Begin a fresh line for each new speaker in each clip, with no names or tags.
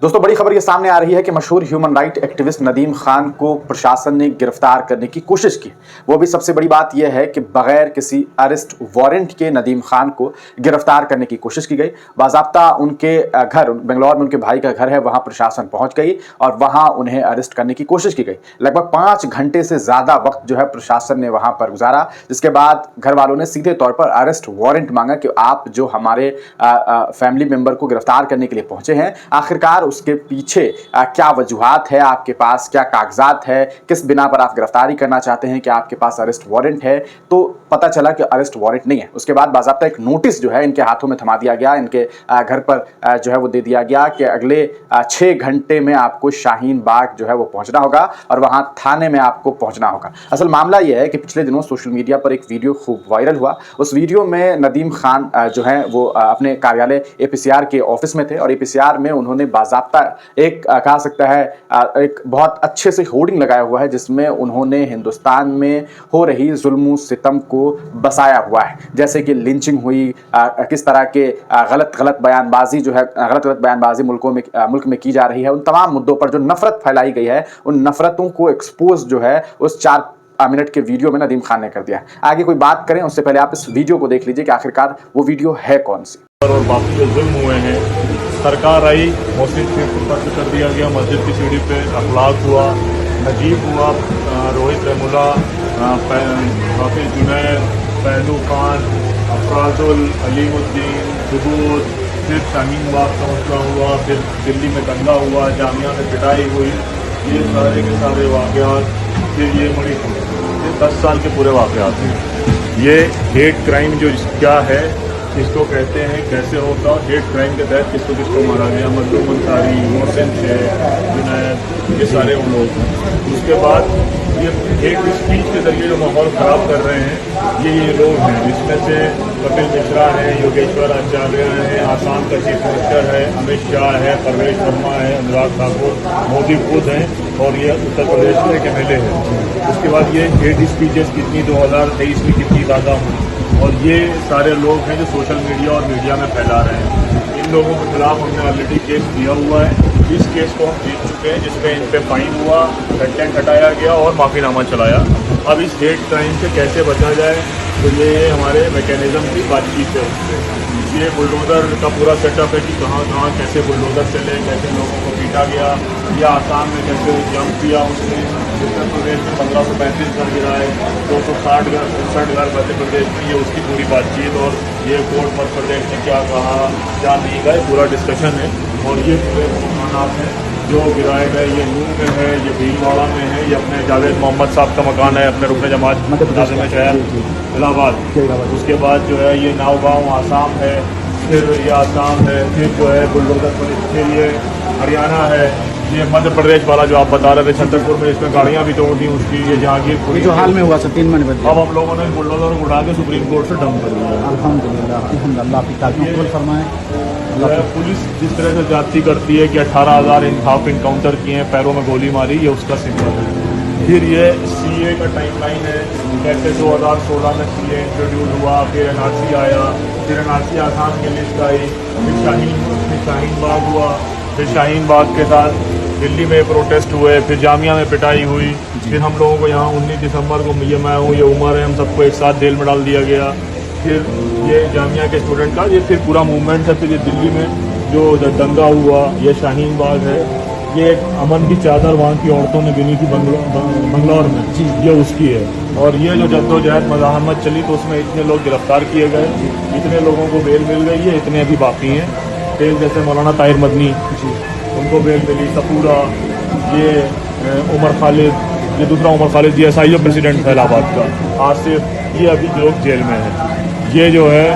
दोस्तों बड़ी खबर ये सामने आ रही है कि मशहूर human right activist Nadeem Khan को प्रशासन ने गिरफ्तार करने की कोशिश की। वो भी सबसे बड़ी बात यह है कि बगैर किसी अरेस्ट वारंट के नदीम खान को गिरफ्तार करने की कोशिश की गई। बाज़ाब्ता उनके घर बेंगलौर में उनके भाई का घर है, वहां प्रशासन पहुंच गई और वहां उन्हें अरेस्ट करने की कोशिश की गई। लगभग 5 घंटे से ज्यादा वक्त जो है प्रशासन ने वहां पर गुजारा, जिसके बाद घर वालों ने सीधे तौर पर अरेस्ट वारंट मांगा कि आप जो हमारे फैमिली मेंबर को गिरफ्तार करने के लिए पहुंचे हैं, आखिरकार उसके पीछे क्या वजूहात है, आपके पास क्या कागजात है, किस बिना पर आप गिरफ्तारी करना चाहते हैं, क्या आपके पास अरेस्ट वारंट है। तो पता चला कि अरेस्ट वारंट नहीं है। उसके बाद बाज़ाब्ता एक नोटिस जो है इनके हाथों में थमा दिया गया, इनके घर पर जो है वो दे दिया गया कि अगले 6 घंटे में आपको शाहीन बाग जो है वो पहुंचना होगा और वहां थाने में आपको पहुंचना होगा। असल मामला यह है कि पिछले दिनों सोशल मीडिया पर एक वीडियो खूब वायरल हुआ। उस वीडियो में नदीम खान जो है वो अपने कार्यालय APCR के ऑफिस में थे और APCR में उन्होंने बाज़ाब्ता एक कहा सकता है एक बहुत अच्छे से होर्डिंग लगाया हुआ है, जिसमें उन्होंने हिंदुस्तान में हो रही जुल्म सितम को बसाया हुआ है। जैसे कि लिंचिंग हुई, किस तरह के गलत बयानबाजी जो है, गलत बयानबाजी मुल्क में की जा रही है, उन तमाम मुद्दों पर जो नफरत फैलाई गई है, उन नफरतों को एक्सपोज जो है उस 4 मिनट के वीडियो में नदीम खान ने कर दिया है। आगे कोई बात करें उससे पहले आप इस वीडियो को देख लीजिए कि आखिरकार वो वीडियो है कौन सी।
और बाकी जो जुल्म हुए हैं, सरकार आई, मस्जिद पे बंद कर दिया गया, मस्जिद की सीढ़ी पे अखलाक हुआ, नजीब हुआ, रोहित रहमुल्ला, हाफिज जुनैद, पहलू खान, अफराजुल, अलीमुद्दीन, जुबूद, फिर शाहीन बाग का मसला हुआ, फिर दिल्ली में दंगा हुआ, जामिया में पिटाई हुई, ये सारे के सारे वाक़यात। फिर ये ये 10 साल के पूरे वाक़यात हैं। ये हेट क्राइम जो क्या है, किसको कहते हैं, कैसे होता, हेट क्राइम के तहत किसको मारा गया, मजलूम अंसारी, मोहसिन शेख, जुनैद, ये सारे वो लोग हैं। उसके बाद ये हेट स्पीच के जरिए जो माहौल ख़राब कर रहे हैं, ये लोग हैं। इसमें से कपिल मिश्रा है, योगेश्वर आचार्य है, आसाम का चीफ मिनिस्टर है, अमित शाह है, परवेश वर्मा है, अनुराग ठाकुर, मोदी खुद हैं और ये उत्तर प्रदेश के एक MLA है। उसके बाद ये हेट स्पीचेस कितनी 2023 में कितनी ज़्यादा हुई, और ये सारे लोग हैं जो सोशल मीडिया और मीडिया में फैला रहे हैं। इन लोगों के खिलाफ हमने ऑलरेडी केस दिया हुआ है। इस केस को हम जीत चुके हैं, जिसमें इन पे फाइन हुआ, कंटेंट हटाया गया और माफीनामा चलाया। अब इस हेट क्राइम से कैसे बचा जाए, तो ये हमारे मैकेनिज्म की बातचीत है उससे। ये बुलडोज़र का पूरा सेटअप है कि कहाँ कहाँ कैसे बुलडोज़र चले, कैसे लोगों को पीटा गया, या आसाम में कैसे जंप किया उसने, उत्तर प्रदेश में 1535 घर गिराए, 260 घर मध्य प्रदेश में, ये उसकी पूरी बातचीत। और ये कोर्ट मध्य प्रदेश ने क्या कहा, क्या नहीं गए, पूरा डिस्कशन है। और ये पूरे मकानात हैं जो गिराए गए, ये नूह में है, ये भीलवाड़ा में है, ये अपने जावेद मोहम्मद साहब का मकान है, अपने रुकन जमात नाज़िम शहर इलाहाबाद। उसके बाद जो है ये नावगांव आसाम है, फिर ये आसाम है, फिर जो है बुलडोज़र पर, फिर ये हरियाणा है, ये मध्य प्रदेश वाला जो आप बता रहे थे छतरपुर में, इसमें गाड़ियाँ भी तोड़ दी उसकी, ये जहांगीर
जो हाल में हुआ सर 3 महीने बाद।
अब हम लोगों ने बुलडोज़र को उठा के सुप्रीम कोर्ट से डंप कर दिया।
अल्हम्दुलिल्लाह आपकी तारीफ फरमाएं।
पुलिस जिस तरह से जाती करती है कि 18,000 इंसाफ इनकाउंटर किए हैं, पैरों में गोली मारी, ये उसका सिंबल है। फिर ये CA का टाइमलाइन है, कैसे 2016 में CA इंट्रोड्यूस हुआ, फिर NRC आया, फिर NRC आसाम की लिस्ट आई, फिर शाहीन बाग हुआ, फिर शाहीन बाग के साथ दिल्ली में प्रोटेस्ट हुए, फिर जामिया में पिटाई हुई, फिर हम लोगों को यहाँ 19 दिसंबर को मैं हूँ, ये उमर है, हम सबको एक साथ जेल में डाल दिया गया। फिर ये जामिया के स्टूडेंट का ये फिर पूरा मूवमेंट है। फिर ये दिल्ली में जो दंगा हुआ, ये शाहीन बाग है, ये एक अमन की चादर वहाँ की औरतों ने बिनी थी बंगलौर में, ये उसकी है। और ये जो जद्दोजहद मज़ाहमत चली, तो उसमें इतने लोग गिरफ्तार किए गए, इतने लोगों को बेल मिल गई है, इतने अभी बाकी हैं। फिर जैसे मौलाना ताहिर मदनी, उनको बेल मिली, सपूरा, ये उमर खालिद, ये दूसरा उमर खालिद जी SIO प्रेसिडेंट है इलाहाबाद का, आसिफ, ये अभी लोग जेल में हैं। ये जो है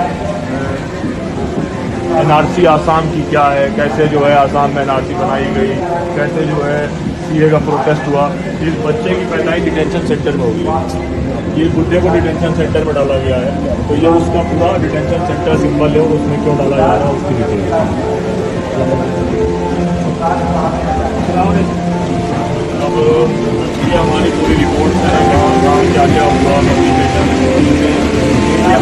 NRC आसाम की क्या है, कैसे जो है आसाम में NRC बनाई गई, कैसे जो है CA का प्रोटेस्ट हुआ। इस बच्चे की पैदाइश डिटेंशन सेंटर में होगी, ये बुढ़े को डिटेंशन सेंटर में डाला गया है, तो ये उसका पूरा डिटेंशन सेंटर सिंबल है, और उसमें क्यों डाला जा रहा है उसकी डिटेल। अब ये हमारी पूरी रिपोर्ट है, कहाँ क्या क्या हुआ,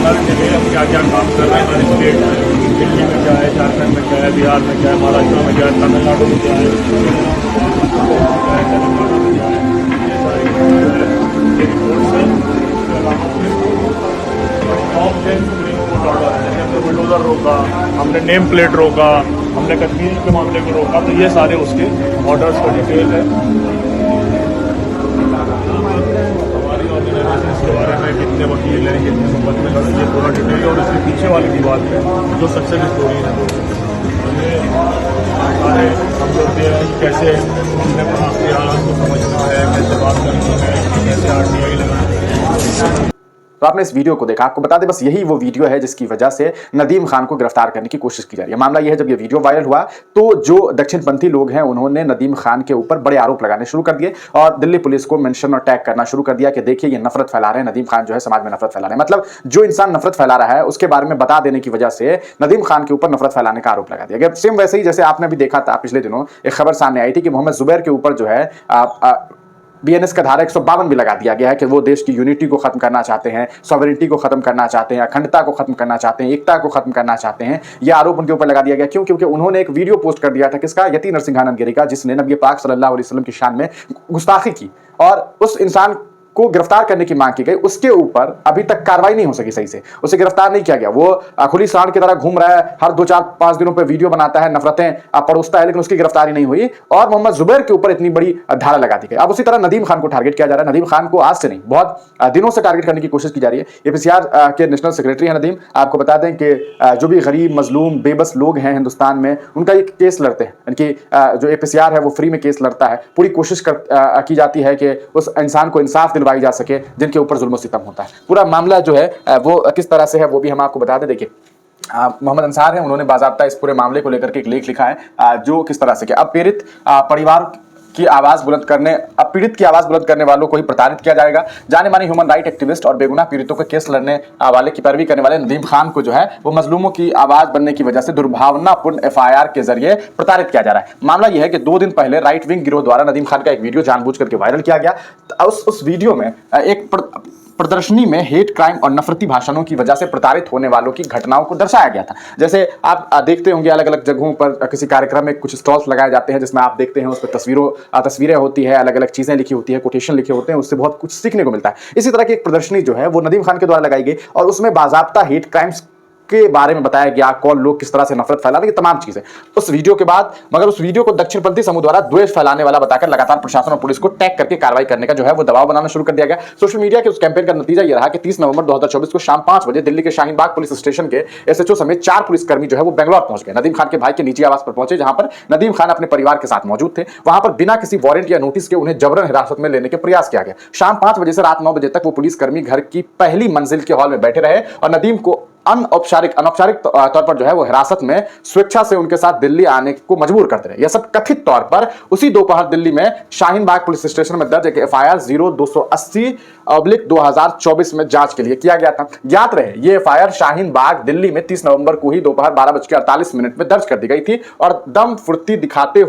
हर जगह हम क्या क्या काम कर रहे हैं हमारे स्टेट में, दिल्ली में क्या है, झारखंड में क्या है, बिहार में क्या है, महाराष्ट्र में क्या है, तमिलनाडु में क्या बुलडोजर रोका, हमने नेम प्लेट रोका, हमने कश्मीर के मामले को रोका, तो ये सारे उसके ऑर्डर्स का डिटेल है। हमारी ऑर्गेनाइजेशन इसके बारे में कितने वकील हैं, कितने संपत्ति में लड़े, ये पूरा डिटेल है। और इसके पीछे वाली दीवार पे जो सक्सेस स्टोरी है, ये सारे हम लोग कैसे हमने इख्तियार को समझना है, कैसे बात करनी है, कैसे RTI लगाना है।
तो आपने इस वीडियो को देखा, आपको बता दें बस यही वो वीडियो है जिसकी वजह से नदीम खान को गिरफ्तार करने की कोशिश की जा रही है। मामला यह है, जब ये वीडियो वायरल हुआ तो जो दक्षिणपंथी लोग हैं उन्होंने नदीम खान के ऊपर बड़े आरोप लगाने शुरू कर दिए और दिल्ली पुलिस को मेंशन और टैग करना शुरू कर दिया कि देखिए ये नफरत फैला रहे हैं, नदीम खान जो है समाज में नफरत फैला रहे हैं। मतलब जो इंसान नफरत फैला रहा है उसके बारे में बता देने की वजह से नदीम खान के ऊपर नफरत फैलाने का आरोप लगा दिया गया। सेम वैसे ही जैसे आपने भी देखा था पिछले दिनों एक खबर सामने आई थी कि मोहम्मद जुबैर के ऊपर जो है BNS का धारा 152 भी लगा दिया गया है कि वो देश की यूनिटी को खत्म करना चाहते हैं, सॉवरेनिटी को खत्म करना चाहते हैं, अखंडता को खत्म करना चाहते हैं, एकता को खत्म करना चाहते हैं। ये आरोप उनके ऊपर लगा दिया गया। क्यों? क्योंकि उन्होंने एक वीडियो पोस्ट कर दिया था किसका, यति नरसिंहानंद गिरी का, जिसने नबी पाक सल्लल्लाहु अलैहि वसल्लम की शान में गुस्ताखी की और उस इंसान को गिरफ्तार करने की मांग की गई। उसके ऊपर अभी तक कार्रवाई नहीं हो सकी सही से, उसे गिरफ्तार नहीं किया गया। वो खुली सांड की तरह घूम रहा है, हर 2-4-5 दिनों पे वीडियो बनाता है, नफरतें परोसता है, लेकिन उसकी गिरफ्तारी नहीं हुई और मोहम्मद जुबैर के ऊपर इतनी बड़ी धारा लगा दी गई। अब उसी तरह नदीम खान को टारगेट किया जा रहा है। नदीम खान को आज से नहीं, बहुत दिनों से टारगेट करने की कोशिश की जा रही है। APCR के नेशनल सेक्रेटरी है नदीम। आपको बता दें कि जो भी गरीब मजलूम बेबस लोग हैं हिंदुस्तान में, उनका एक केस लड़ते हैं, उनकी जो APCR है वो फ्री में केस लड़ता है। पूरी कोशिश की जाती है कि उस इंसान को इंसाफ दिलवाई जा सके जिनके ऊपर जुल्म सितम होता है। पूरा मामला जो है वो किस तरह से है वो भी हम आपको बता दें। देखिए मोहम्मद अंसार हैं, उन्होंने बाज़ाब्ता इस पूरे मामले को लेकर के एक लेख लिखा है जो किस तरह से कि अब पीड़ित परिवार की आवाज बुलंद करने, अब पीड़ित की आवाज बुलंद करने वालों को ही प्रताड़ित किया जाएगा। जाने माने ह्यूमन राइट एक्टिविस्ट और बेगुनाह पीड़ितों के केस लड़ने वाले की पैरवी करने वाले नदीम खान को जो है वो मजलूमों की आवाज बनने की वजह से दुर्भावनापूर्ण FIR के जरिए प्रताड़ित किया जा रहा है। मामला यह है कि 2 दिन पहले राइट विंग गिरोह द्वारा नदीम खान का एक वीडियो जानबूझ करके वायरल किया गया। उस वीडियो में एक प्रदर्शनी में हेट क्राइम और नफरती भाषणों की वजह से प्रताड़ित होने वालों की घटनाओं को दर्शाया गया था। जैसे आप देखते होंगे अलग अलग जगहों पर किसी कार्यक्रम में कुछ स्टॉल्स लगाए जाते हैं जिसमें आप देखते हैं उस पर तस्वीरें होती है, अलग अलग चीजें लिखी होती है, कोटेशन लिखे होते हैं, उससे बहुत कुछ सीखने को मिलता है। इसी तरह की एक प्रदर्शनी जो है वो नदीम खान के द्वारा लगाई गई और उसमें बाज़ाब्ता हेट क्राइम्स के बारे में बताया गया, कौन लोग किस तरह से नफरत फैला रहे हैं, तमाम चीजें उस वीडियो के बाद। मगर उस वीडियो को दक्षिणपंथी समूह द्वारा द्वेष फैलाने वाला बताकर लगातार प्रशासन और पुलिस को टैग करके कार्रवाई करने का जो है वो दबाव बनाना शुरू कर दिया गया। सोशल मीडिया के उस कैंपेन का नतीजा यह रहा कि 30 नवंबर 2024 को शाम 5 बजे दिल्ली के शाहीन बाग पुलिस स्टेशन के SHO समेत 4 पुलिसकर्मी जो है वो बेंगलौर पहुंच गए। नदीम खान के भाई के निजी आवास पर पहुंचे, जहां पर नदीम खान अपने परिवार के साथ मौजूद थे। वहां पर बिना किसी वारंट या नोटिस के उन्हें जबरन हिरासत में लेने के प्रयास किया गया। शाम 5 बजे से रात 9 बजे तक वो पुलिसकर्मी घर की पहली मंजिल के हॉल में बैठे रहे और नदीम को अनौपचारिक तौर पर जो है वो हिरासत में स्वेच्छा से उनके साथ दिल्ली आने को मजबूर करते रहे। यह सब कथित तौर पर उसी दोपहर दिल्ली में शाहीन बाग पुलिस स्टेशन में दर्ज एक FIR 0280/2024 में जांच के लिए किया गया था। ज्ञात रहे ये FIR शाहीन बाग दिल्ली में 30 नवंबर को ही दोपहर 12:48 में दर्ज कर दी गई थी और एकदम फुर्ती दिखाते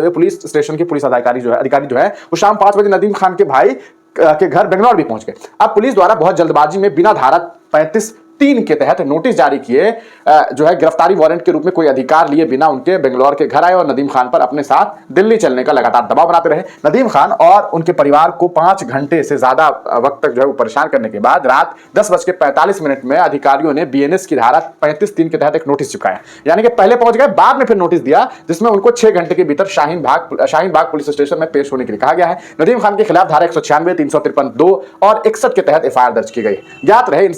हुए पुलिस स्टेशन के पुलिस अधिकारी जो है वो शाम 5 बजे नदीम खान के भाई के घर बेंगलौर भी पहुंच गए। अब पुलिस द्वारा बहुत जल्दबाजी में बिना धारा 35(3) के तहत नोटिस जारी किए जो है गिरफ्तारी वारंट के रूप में कोई अधिकार लिए बिना उनके बेंगलौर के घर आए और नदीम खान पर अपने साथ दिल्ली चलने का लगातार दबाव बनाते रहे। नदीम खान और उनके परिवार को 5 घंटे से ज्यादा वक्त तक जो है वो परेशान करने के बाद रात 10:45 में अधिकारियों ने BNS की धारा 35(3) के तहत एक नोटिस चिपकाया। यानी कि पहले पहुंच गए, बाद में फिर नोटिस दिया जिसमें उनको 6 घंटे के भीतर शाहीन बाग पुलिस स्टेशन में पेश होने के लिए कहा गया है। नदीम खान के खिलाफ धारा 196, 353(2) और 61 के तहत FIR दर्ज की गई। ज्ञात रहे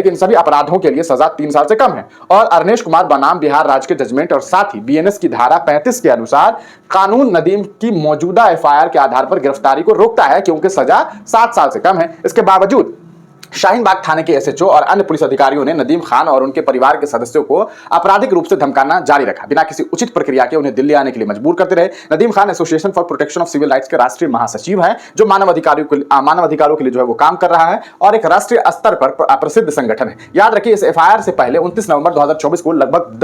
कि इन सभी अपराधों के लिए सजा 3 साल से कम है और अरनेश कुमार बनाम बिहार राज्य के जजमेंट और साथ ही BNS की धारा 35 के अनुसार कानून नदीम की मौजूदा FIR के आधार पर गिरफ्तारी को रोकता है क्योंकि सजा 7 साल से कम है। इसके बावजूद शाहीन बाग थाने के SHO और अन्य पुलिस अधिकारियों ने नदीम खान और उनके परिवार के सदस्यों को आपराधिक रूप से धमकाना जारी रखा। बिना किसी उचित प्रक्रिया के उन्हें दिल्ली आने के लिए मजबूर करते रहे। Nadeem Khan association for protection of civil rights के राष्ट्रीय महासचिव हैं जो मानव अधिकारों के लिए जो है वो काम कर रहा है और एक राष्ट्रीय स्तर पर प्रसिद्ध संगठन है। याद रखिए इस FIR से पहले 29 नवंबर 2024 को लगभग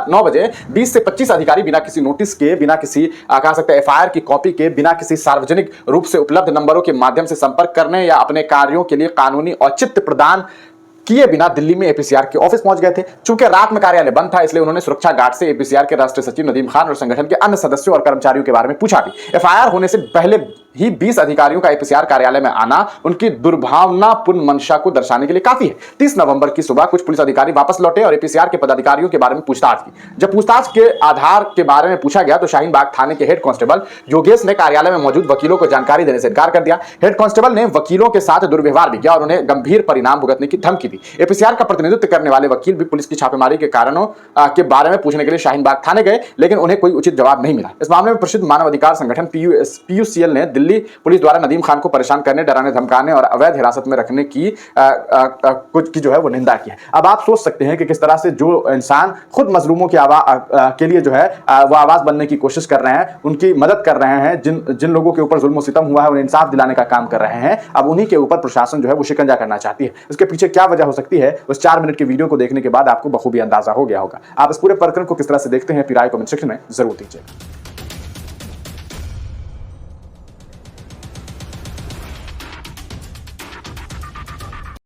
9 बजे 20 से 25 अधिकारी बिना किसी नोटिस के, बिना किसी कह सकते हैं FIR की कॉपी के, बिना किसी सार्वजनिक रूप से उपलब्ध नंबरों के माध्यम से संपर्क करने या अपने कार्यों के लिए कानूनी औचित्य प्रदान किए बिना दिल्ली में एपीसीआर के ऑफिस पहुंच गए थे। चूंकि रात में कार्यालय बंद था, इसलिए उन्होंने सुरक्षा गार्ड से एपीसीआर के राष्ट्रीय सचिव नदीम खान और संगठन के अन्य सदस्यों और कर्मचारियों के बारे में पूछा भी। एफआईआर होने से पहले ही 20 अधिकारियों का एपीसीआर कार्यालय में आना उनकी दुर्भावनापूर्ण मंशा को दर्शाने के लिए काफी है। 30 नवंबर की सुबह कुछ पुलिस अधिकारी वापस लौटे और एपीसीआर के पदाधिकारियों के बारे में पूछताछ की। जब पूछताछ के आधार के बारे में पूछा गया तो शाहीन बाग थाने के हेड कांस्टेबल योगेश ने कार्यालय में मौजूद वकीलों को जानकारी देने से इनकार कर दिया। हेड कांस्टेबल ने वकीलों के साथ दुर्व्यवहार भी किया और उन्हें गंभीर परिणाम भुगतने की धमकी दी। एपीसीआर का प्रतिनिधित्व करने वाले वकील भी पुलिस की छापेमारी के कारणों के बारे में पूछने के लिए शाहीन बाग थाने गए, लेकिन उन्हें कोई उचित जवाब नहीं मिला। इस मामले में प्रसिद्ध मानवाधिकार संगठन पीयूसीएल ने दिल्ली पुलिस द्वारा नदीम खान को परेशान करने, डराने, धमकाने और अवैध हिरासत में रखने की कुछ की जो है वो निंदा की है। अब आप सोच सकते हैं कि किस तरह से जो इंसान खुद मजलूमों की के लिए जो है वो आवाज बनने की कोशिश कर रहे हैं, उनकी मदद कर रहे हैं, जिन लोगों के ऊपर जुल्म सितम हुआ है उन्हें इंसाफ दिलाने का काम कर रहे हैं, अब उन्हीं के ऊपर प्रशासन जो है वो शिकंजा करना चाहती है। इसके पीछे क्या वजह हो सकती है, उस 4 मिनट की वीडियो को देखने के बाद आपको बखूबी अंदाजा हो गया होगा। आप इस पूरे प्रकरण को किस तरह से देखते हैं, अपनी राय कमेंट सेक्शन में जरूर दीजिए।